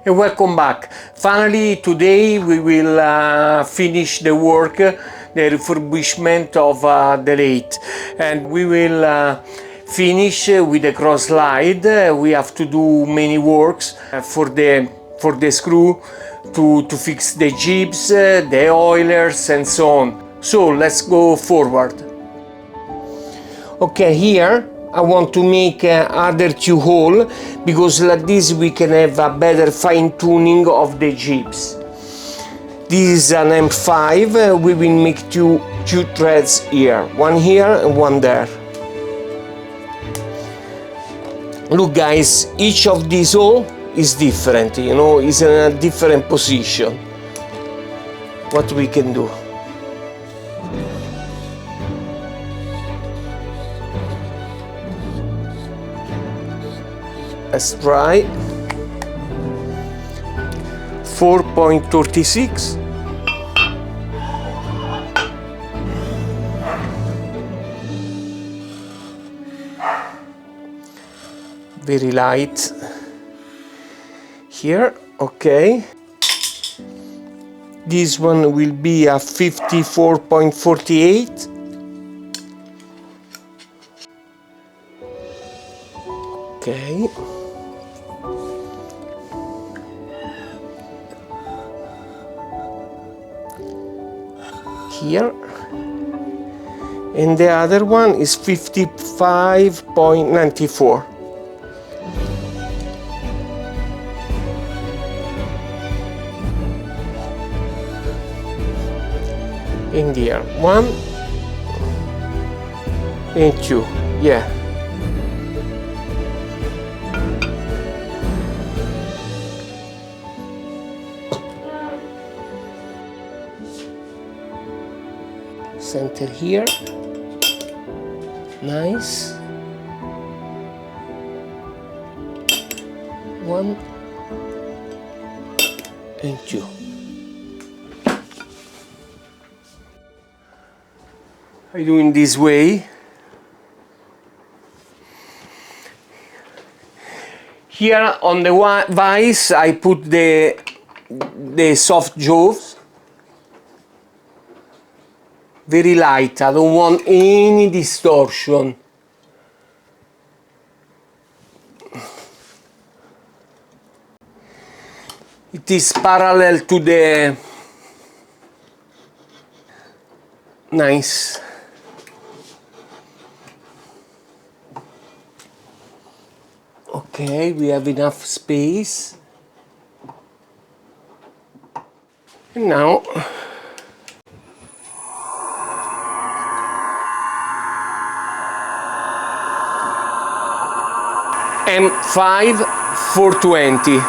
And welcome back. Finally, today we will finish the work, the refurbishment of the lathe, and we will finish with the cross slide. We have to do many works for the screw to fix the jibs, the oilers, and so on. So let's go forward. Okay, here I want to make other two holes because like this we can have a better fine-tuning of the jibs. This is an M5, we will make two threads here, one here and one there. Look guys, each of these holes is different, you know, is in a different position. What we can do? Let's try 4.36. Very light here. Okay, this one will be a 54.48. Okay, here, and the other one is 55.94. In here, 1 and 2, yeah. Center here, nice. 1 and 2. I do in this way. Here on the vise I put the soft jaws. Very light, I don't want any distortion. It is parallel to the... Nice. Okay, we have enough space. And now M5 420.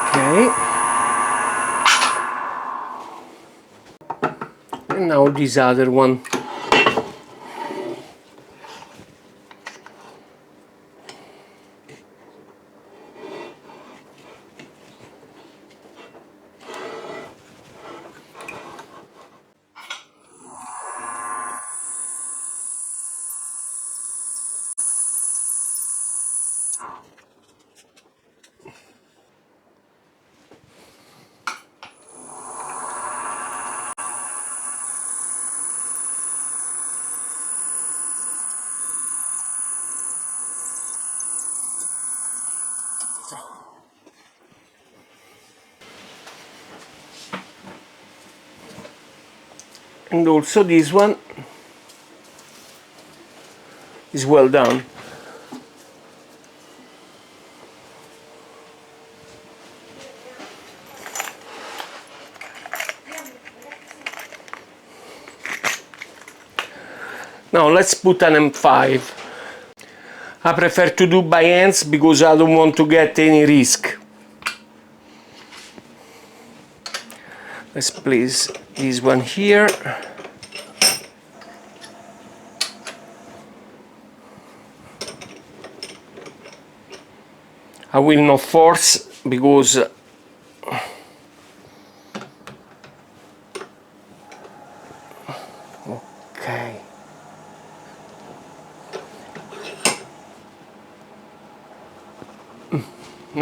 Okay. And now this other one. And also this one is well done. Now let's put an M5. I prefer to do by hands because I don't want to get any risk. Let's place this one here. I will not force because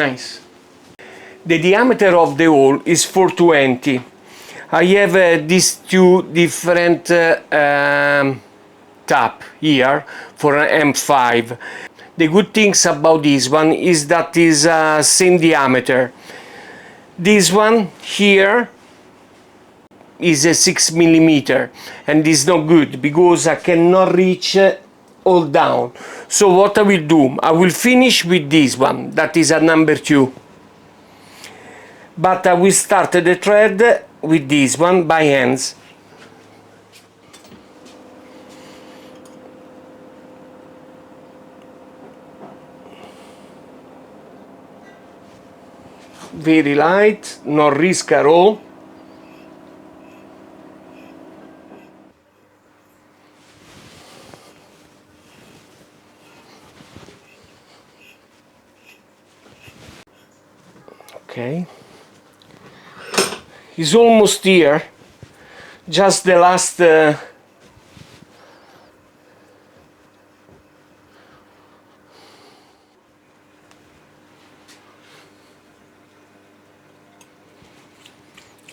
Nice. The diameter of the hole is 420. I have these two different tap here for an M5. The good things about this one is that is same diameter. This one here is a 6 millimeter, and is not good because I cannot reach all down. So what I will do, I will finish with this one, that is a number 2. But I will start the thread with this one by hands. Very light, no risk at all. Okay. It's almost here. Just the last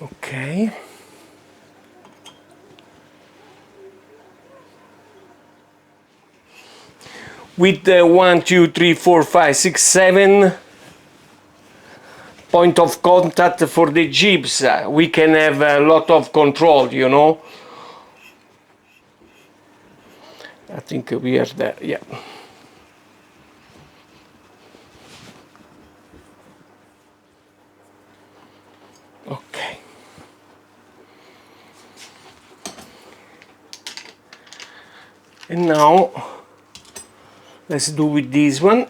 okay. With 1, 2, 3, 4, 5, 6, 7 point of contact for the jibs, we can have a lot of control, you know. I think we are there, yeah. Okay. And now let's do with this one,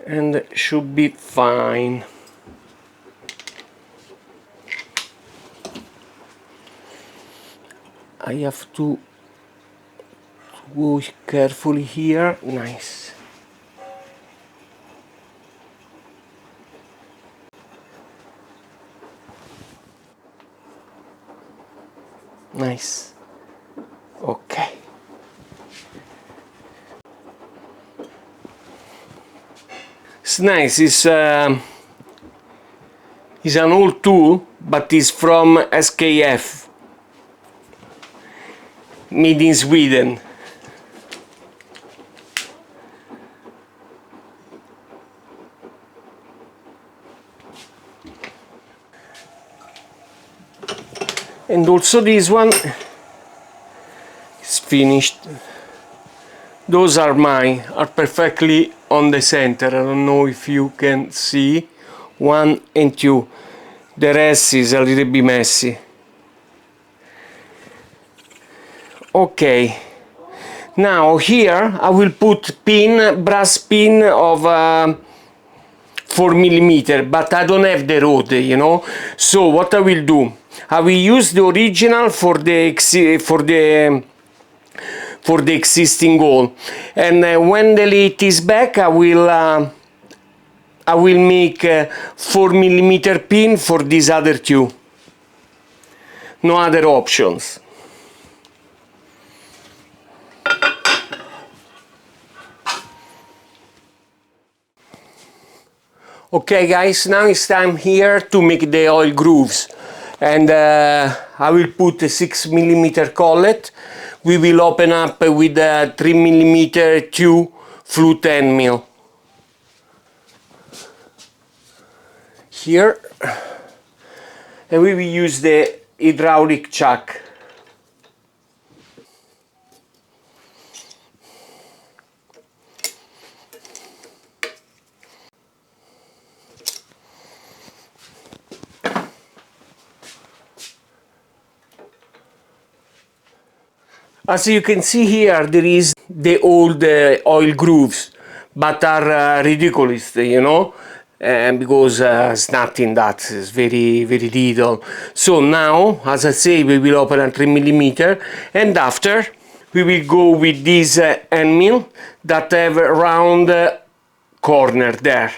and should be fine. I have to go carefully here. Nice. Nice. Okay. It's nice. It's an old tool, but it's from SKF, made in Sweden. And also this one is finished. Those are mine, are perfectly on the center. I don't know if you can see. 1 and 2. The rest is a little bit messy. Okay. Now here I will put brass pin of 4 millimeter, but I don't have the rod, you know. So what I will do, I will use the original for the existing hole, and when the lathe is back, I will make 4 millimeter pin for these other two. No other options. Okay guys, now it's time here to make the oil grooves, and I will put a 6 millimeter collet. We will open up with a 3 millimeter 2 flute end mill. Here, and we will use the hydraulic chuck. As you can see here, there is the old oil grooves, but are ridiculous, you know, because it's nothing that is very little. So now, as I say, we will open a 3 millimeter, and after we will go with this end mill that have a round corner there,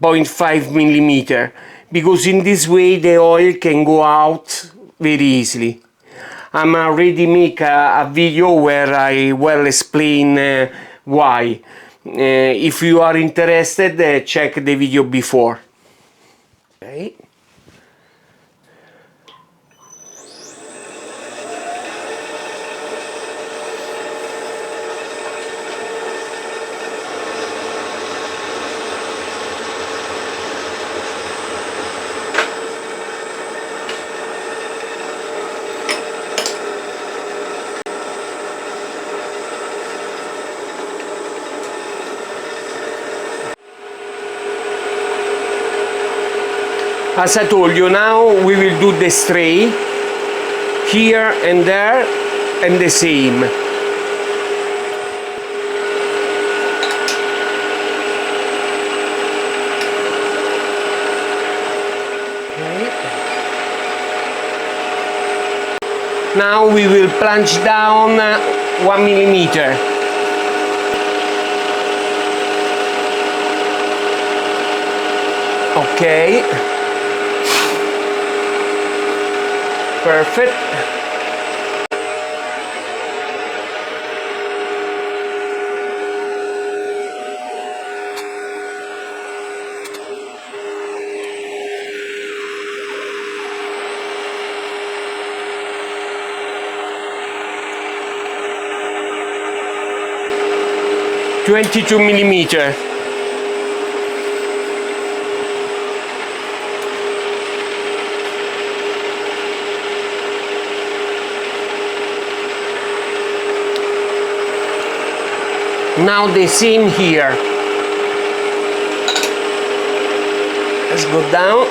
0.5 millimeter, because in this way the oil can go out very easily. I'm already make a video where I well explain why, If you are interested, check the video before. Okay. As I told you, now we will do the stray here and there and the same. Okay. Now we will plunge down 1 millimeter. Okay. Perfect. .22 millimeter. Now the same here. Let's go down.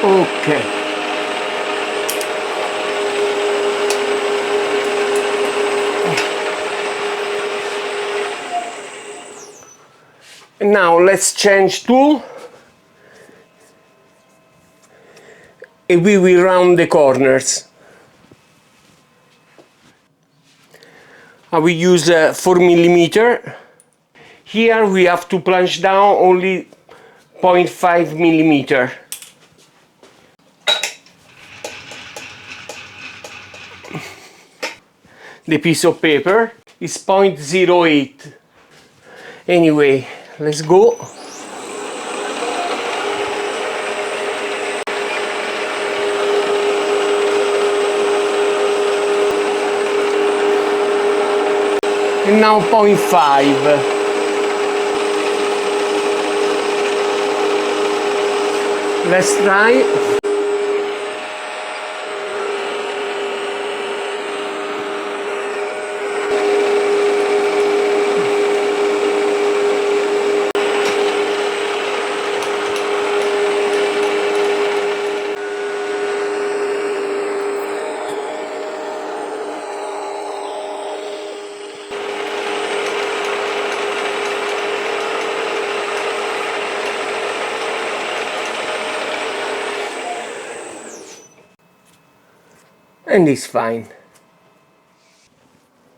Okay. And now let's change tool and we will round the corners. I will use 4 millimeter. Here we have to plunge down only 0.5 millimeter. The piece of paper is 0.08. Anyway, let's go. And now 0.5. Let's try. and it's fine.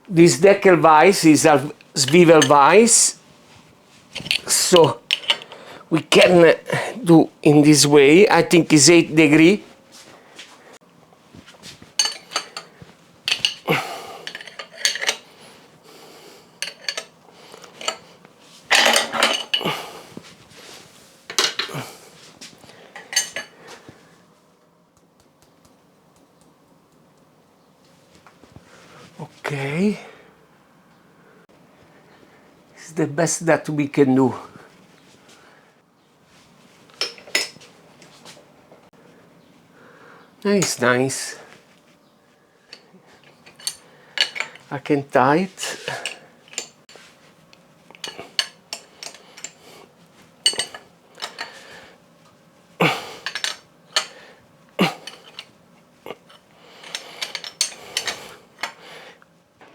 This decal vise is a swivel vise, so we can do in this way. I think it's 8 degrees. Okay, it's the best that we can do. It's nice. I can tie it.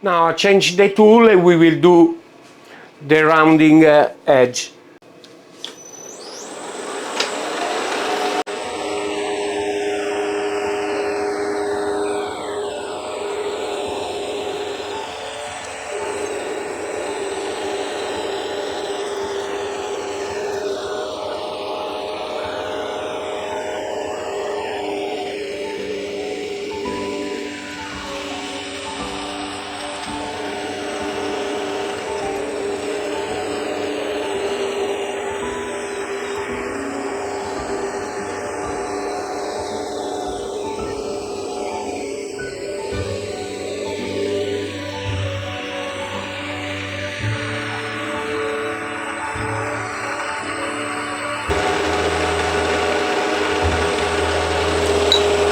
Now I change the tool and we will do the rounding edge.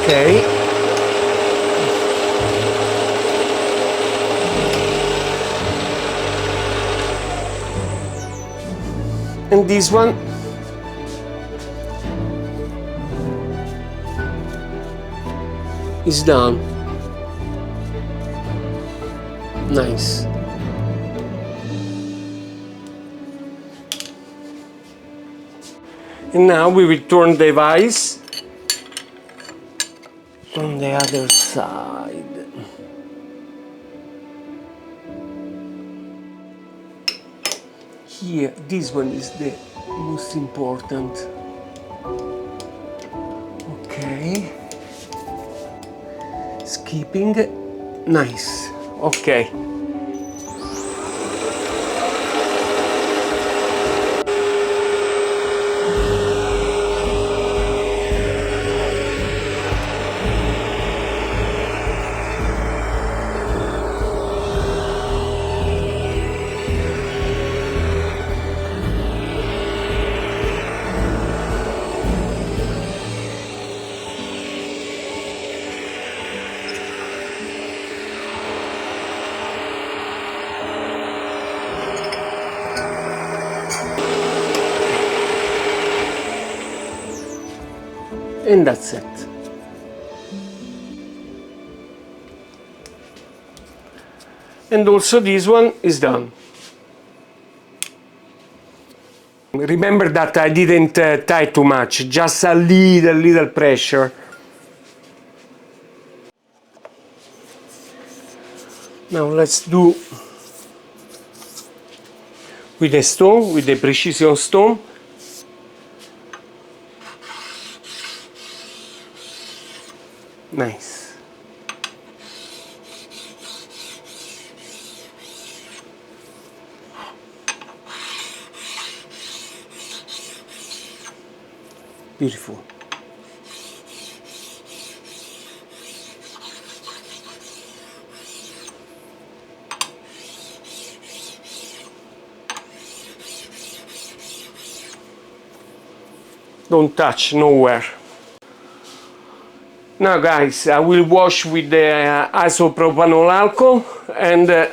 Okay. And this one is done. Nice. And now we will turn the vise on the other side. Here, this one is the most important. Okay. Skipping. Nice. Okay. And that's it. And also this one is done. Remember that I didn't tie too much, just a little pressure. Now let's do with the stone, with the precision stone. Nice. Beautiful. Don't touch nowhere. Now guys, I will wash with the isopropanol alcohol and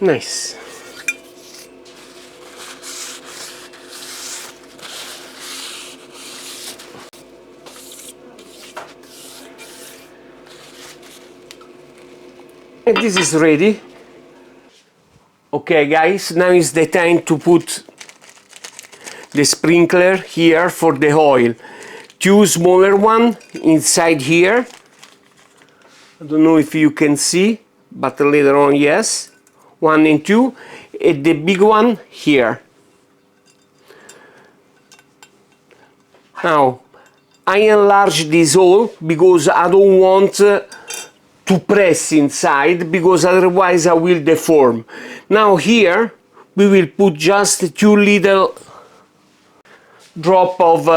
Nice. And this is ready. Okay guys, now is the time to put the sprinkler here for the oil. Two smaller one inside here. I don't know if you can see, but later on yes. 1 and 2, and the big one here. Now I enlarge this hole because I don't want to press inside, because otherwise I will deform. Now here we will put just 2 little drop of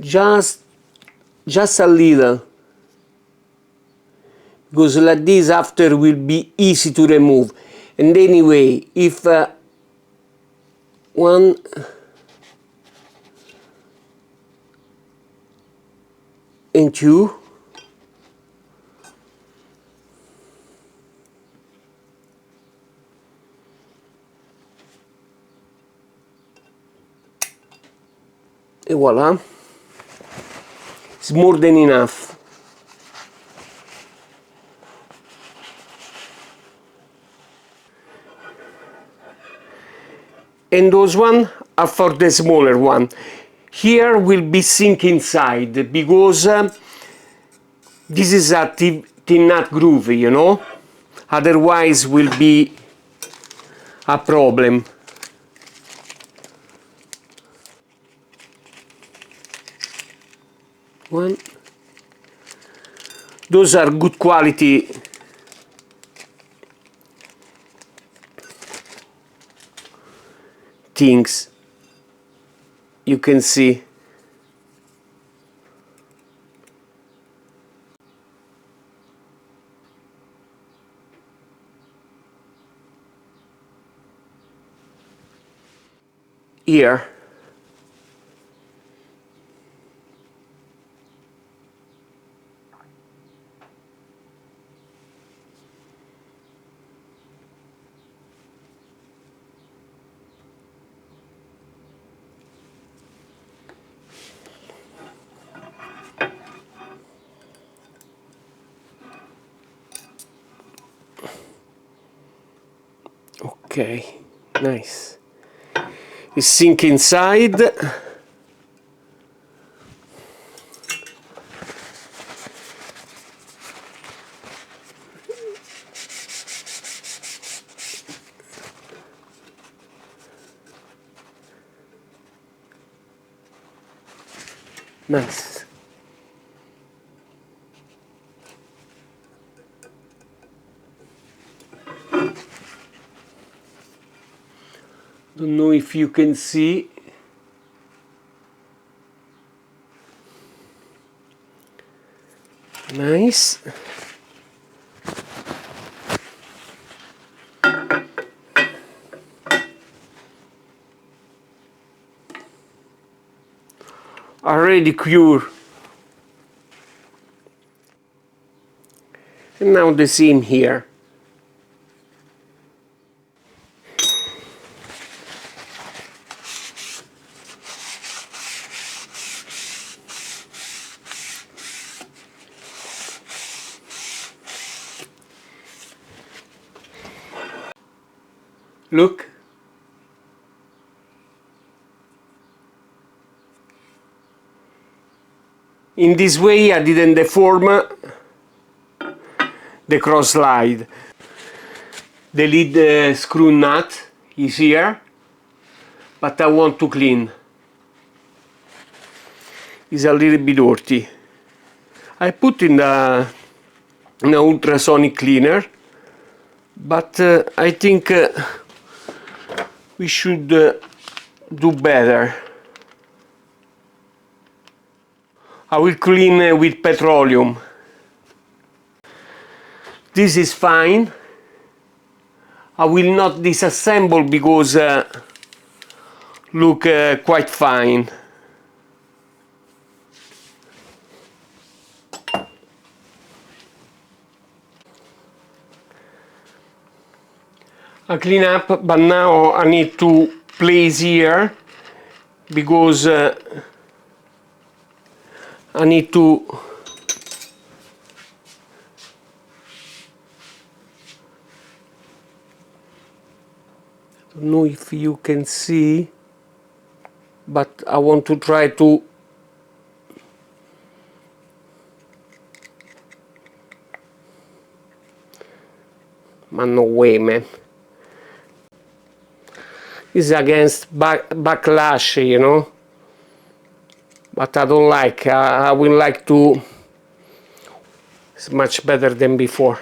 just a little, because like this after will be easy to remove. And anyway, if 1 and 2, and voila, it's more than enough. And those one are for the smaller one. Here will be sink inside, because this is a thin nut groove, you know, otherwise will be a problem. One. Those are good quality things, you can see. Here. Okay, nice. It sink inside. Nice. Don't know if you can see. Nice. Already cured. And now the seam here. Look. In this way I didn't deform the cross slide. The lead screw nut is here, but I want to clean. It's a little bit dirty. I put in an ultrasonic cleaner, but I think we should do better. I will clean with petroleum. This is fine. I will not disassemble because look quite fine. I clean up, but now I need to place here because I need to I don't know if you can see, but I want to try to no way, man. This is against backlash, you know, but I don't like. I will like to. It's much better than before.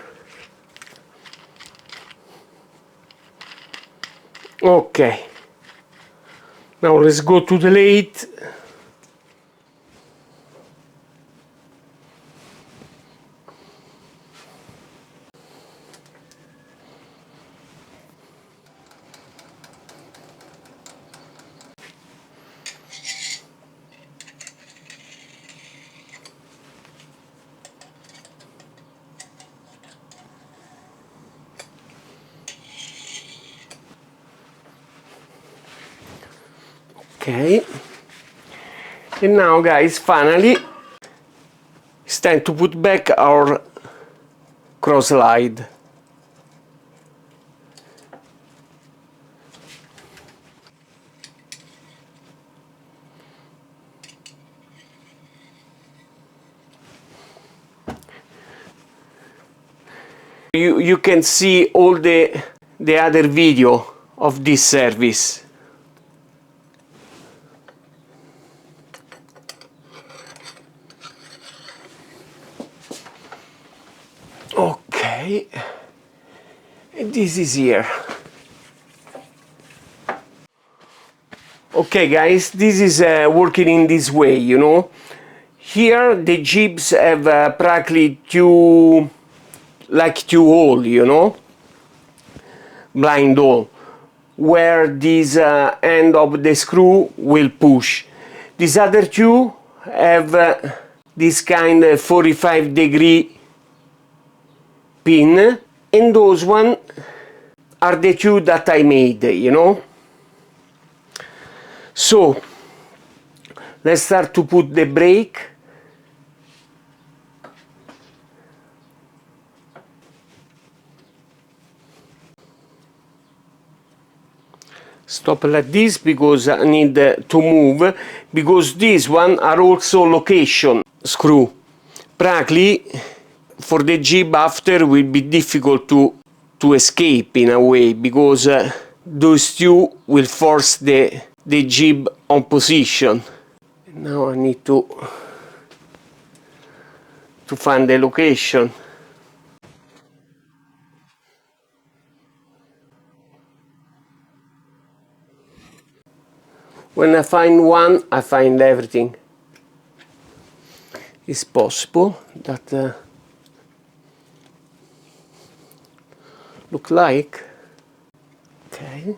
Okay, now let's go to the lathe. Okay, and now guys, finally it's time to put back our cross slide. You can see all the other video of this service. Okay, and this is here. Okay guys, this is working in this way, you know. Here the jibs have practically two holes, you know, blind hole, where this end of the screw will push. These other two have this kind of 45-degree pin, and those one are the two that I made, you know. So let's start to put the brake. Stop like this because I need to move, because these one are also location screw. Practically for the jib after will be difficult to escape in a way, because those two will force the jib on position. Now I need to find the location. When I find one, I find everything. It's possible that look like. Okay.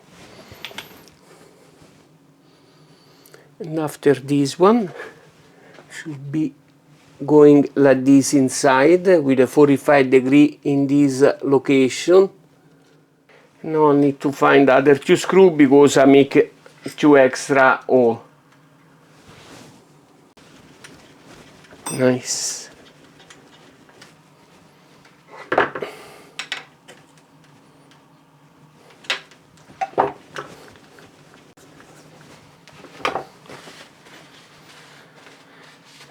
And after this one should be going like this inside with a 45-degree in this location. Now I need to find the other two screws because I make two extra holes. Nice.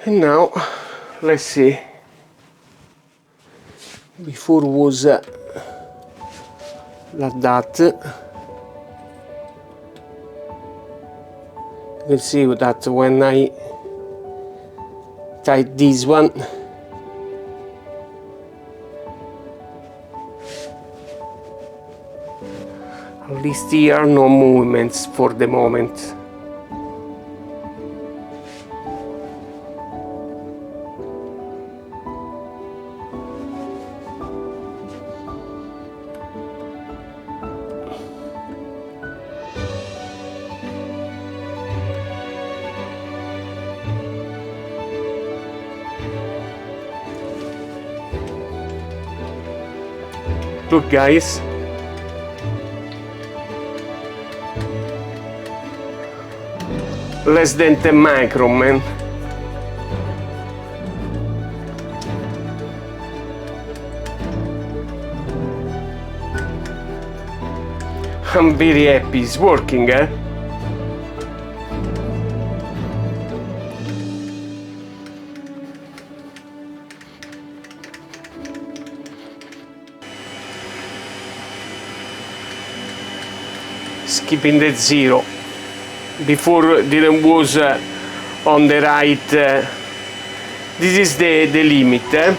And now let's see. Before was like that. You can see that when I tied this one, at least here no movements for the moment. Look guys, less than 10 micron, man. I'm very happy it's working, eh? Skipping the zero. Before didn't was on the right. This is the limit, eh?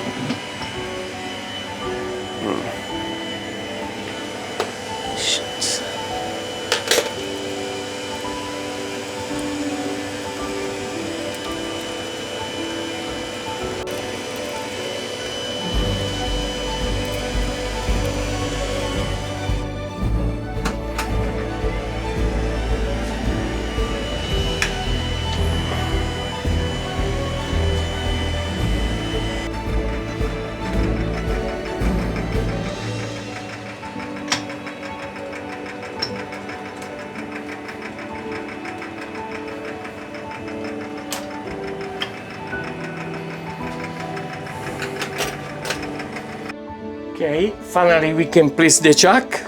Okay, finally we can place the chuck.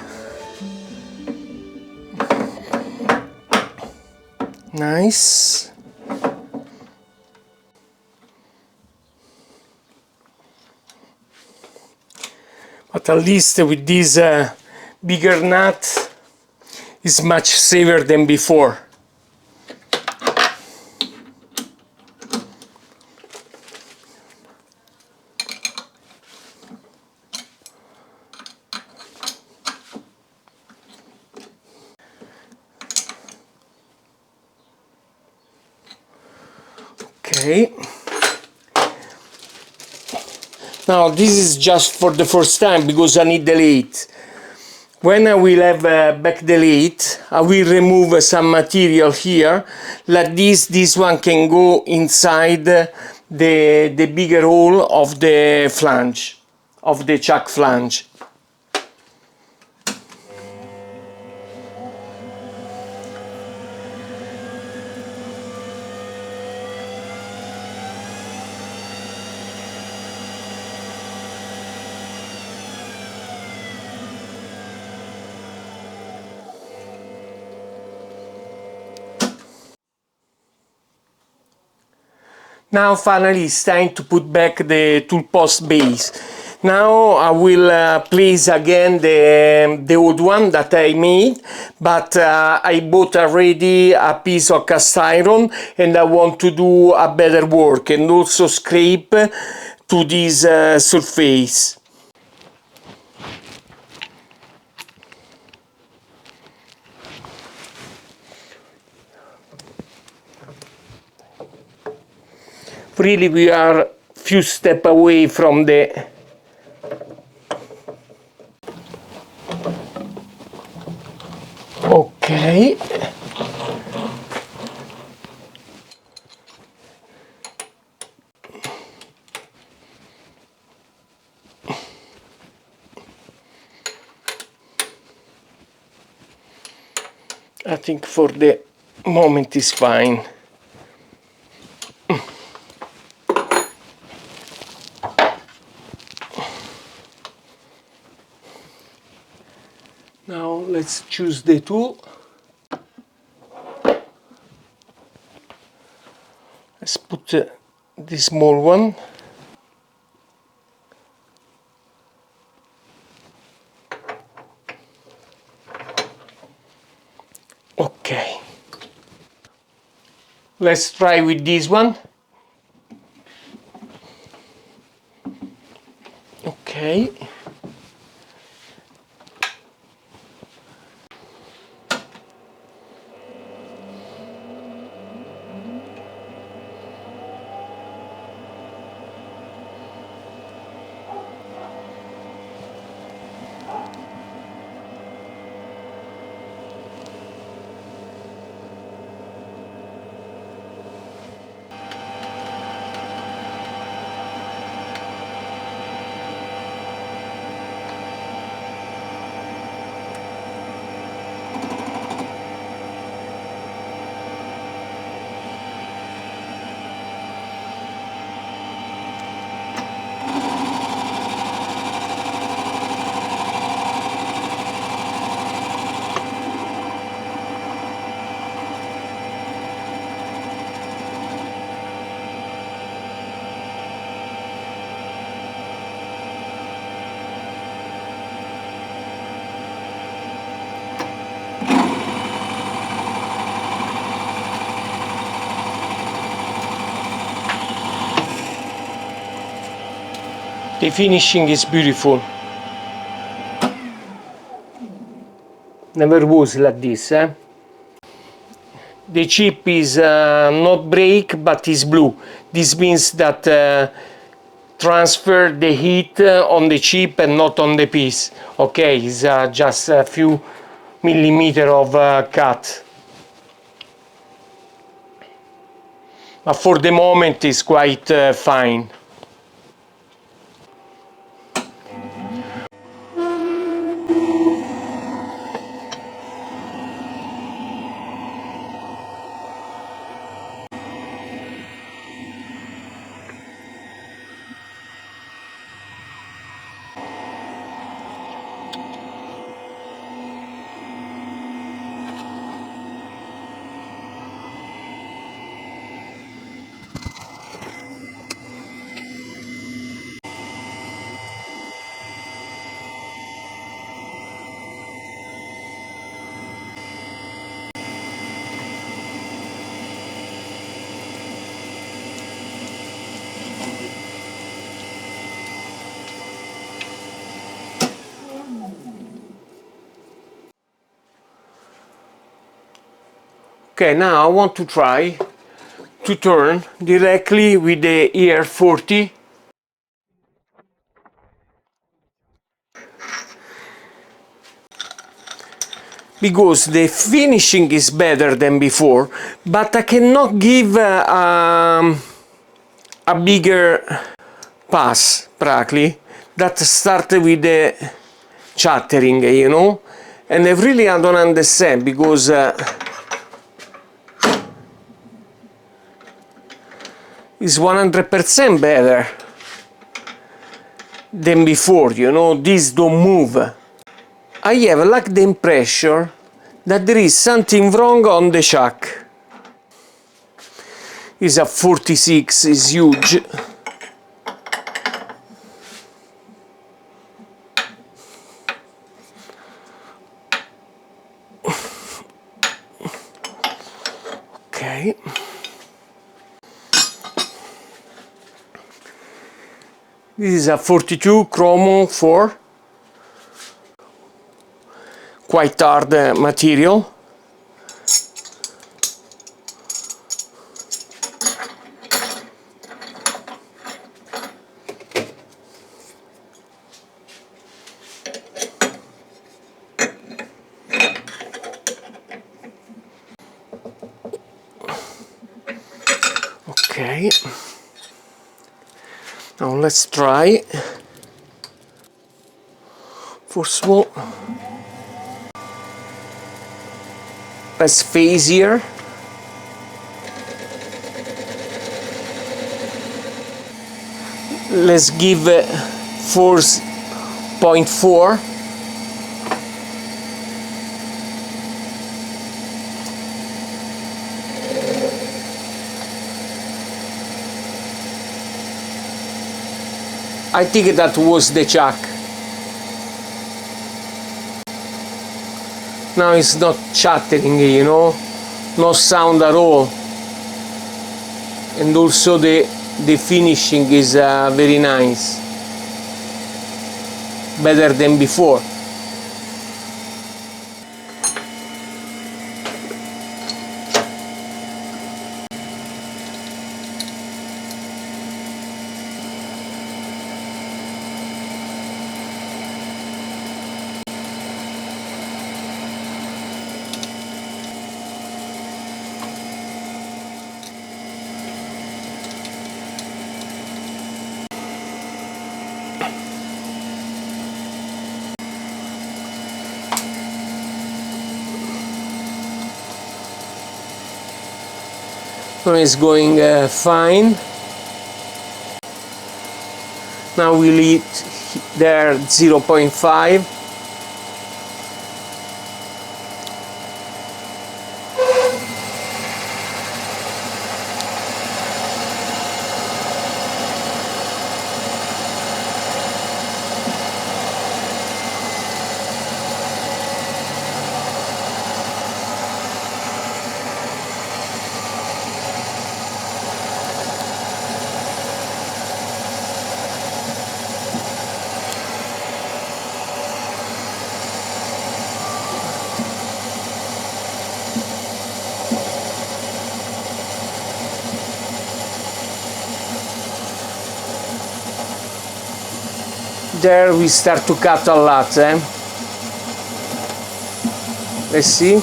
Nice. But at least with this bigger nut is much safer than before. Okay. Now this is just for the first time because I need the lathe. When I will have back the lathe, I will remove some material here. Like this one can go inside the bigger hole of the flange, of the chuck flange. Now finally it's time to put back the tool post base. Now I will place again the old one that I made, but I bought already a piece of cast iron and I want to do a better work and also scrape to this surface. Really we are few steps away from the okay. I think for the moment is fine. Now let's choose the tool. Let's put the small one. Okay. Let's try with this one. Okay. The finishing is beautiful. Never was like this, eh? The chip is not break, but is blue. This means that transfer the heat on the chip and not on the piece. Okay, it's just a few millimeters of cut. But for the moment it's quite fine. Okay, now I want to try to turn directly with the ER40. Because the finishing is better than before, but I cannot give a bigger pass, practically, that started with the chattering, you know, and I don't understand, because it's 100% better than before, you know, these don't move. I have like the impression that there is something wrong on the chuck. It's a 46, it's huge. Okay. This is a 42 Chromo 4. Quite hard material. Okay. Now let's try. First of all, let's phase here. Let's give 4.4. I think that was the chuck. Now it's not chattering, you know, no sound at all, and also the finishing is very nice, better than before. Now it's going fine. Now we'll hit there 0.5. there we start to cut a lot, eh? Let's see.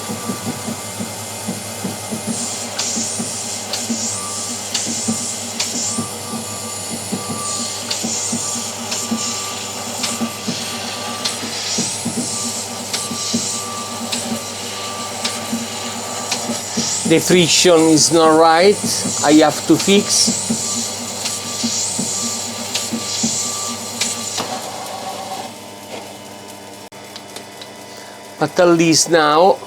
The friction is not right, I have to fix. But at least now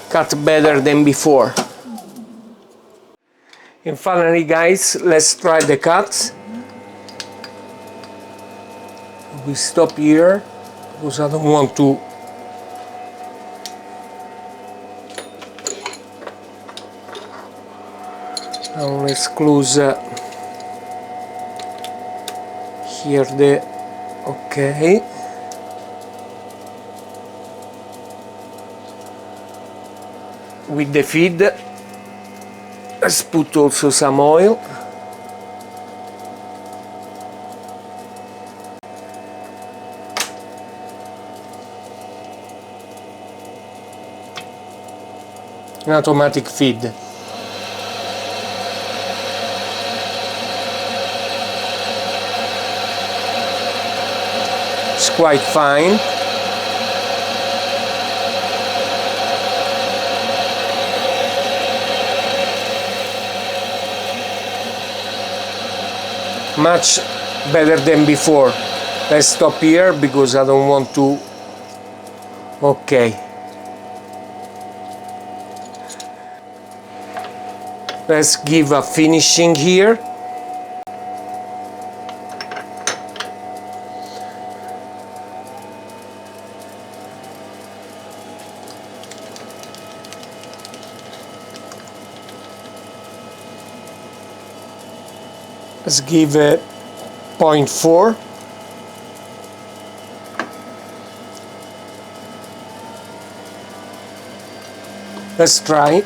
cut better than before. And finally guys, let's try the cut. We stop here because I don't want to now let's close here the okay. With the feed, let's put also some oil. An automatic feed. It's quite fine. Much better than before. Let's stop here because I don't want to. Okay. Let's give a finishing here. Let's give it 0.4. Let's try.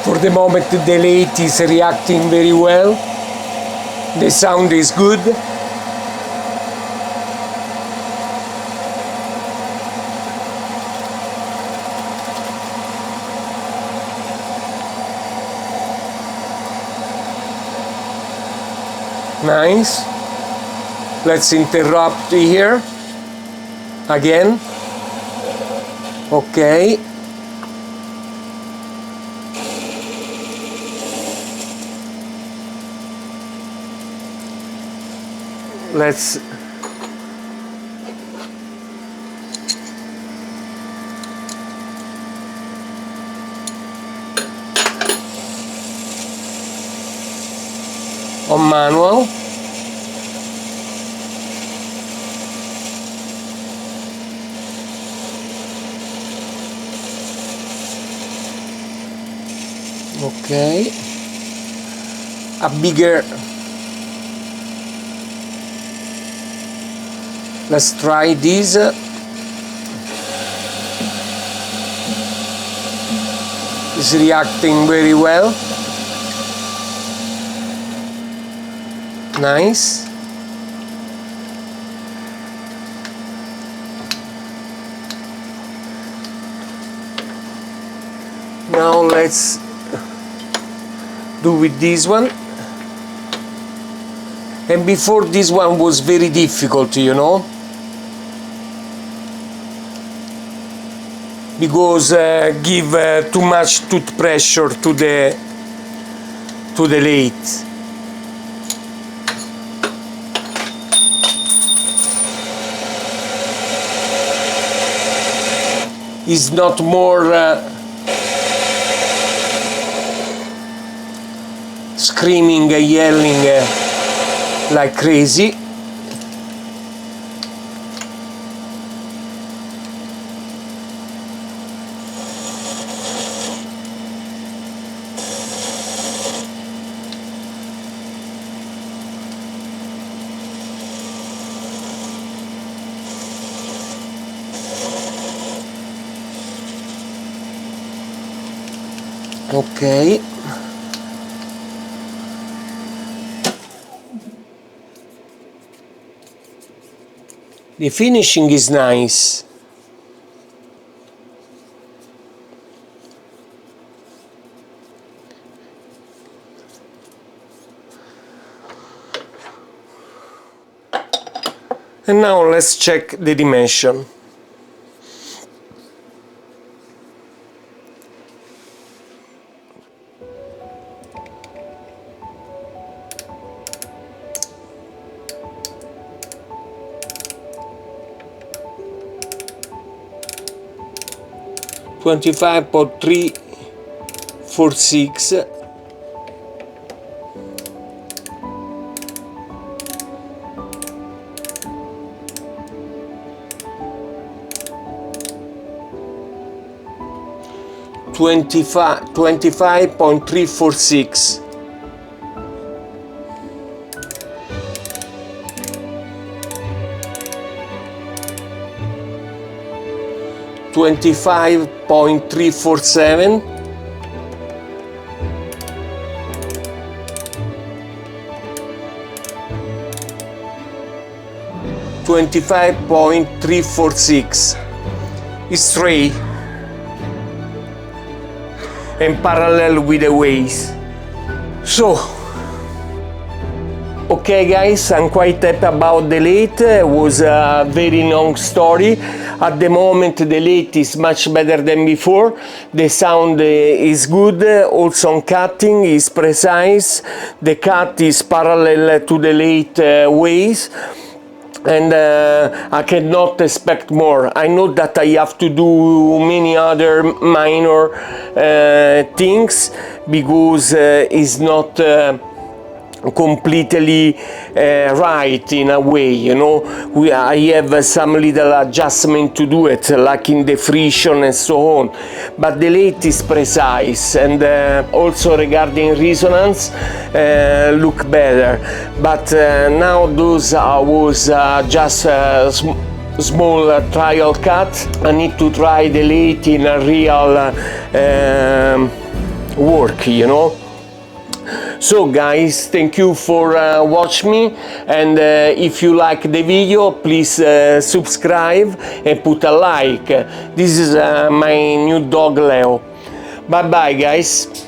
For the moment the lathe is reacting very well, the sound is good. Nice. Let's interrupt here again. Okay. Let's on manual. Okay. A bigger. Let's try this. It's reacting very well. Nice. Now let's do with this one. And before, this one was very difficult, you know, because give too much tooth pressure to the lathe. It's not more screaming, yelling like crazy. Okay. The finishing is nice. And now let's check the dimension. .346 25.346 25.347 25.346 is straight and parallel with the ways. So, okay guys, I'm quite happy about the lathe. It was a very long story. At the moment the lathe is much better than before. The sound is good, also on cutting is precise. The cut is parallel to the lathe ways. And I cannot expect more. I know that I have to do many other minor things because it's not completely right in a way, you know. I have some little adjustment to do it, like in the friction and so on, but the lathe is precise, and also regarding resonance look better. But now those was just a small trial cut. I need to try the lathe in a real work, you know. So guys, thank you for watching me, and if you like the video, please subscribe and put a like. This is my new dog Leo. Bye bye guys.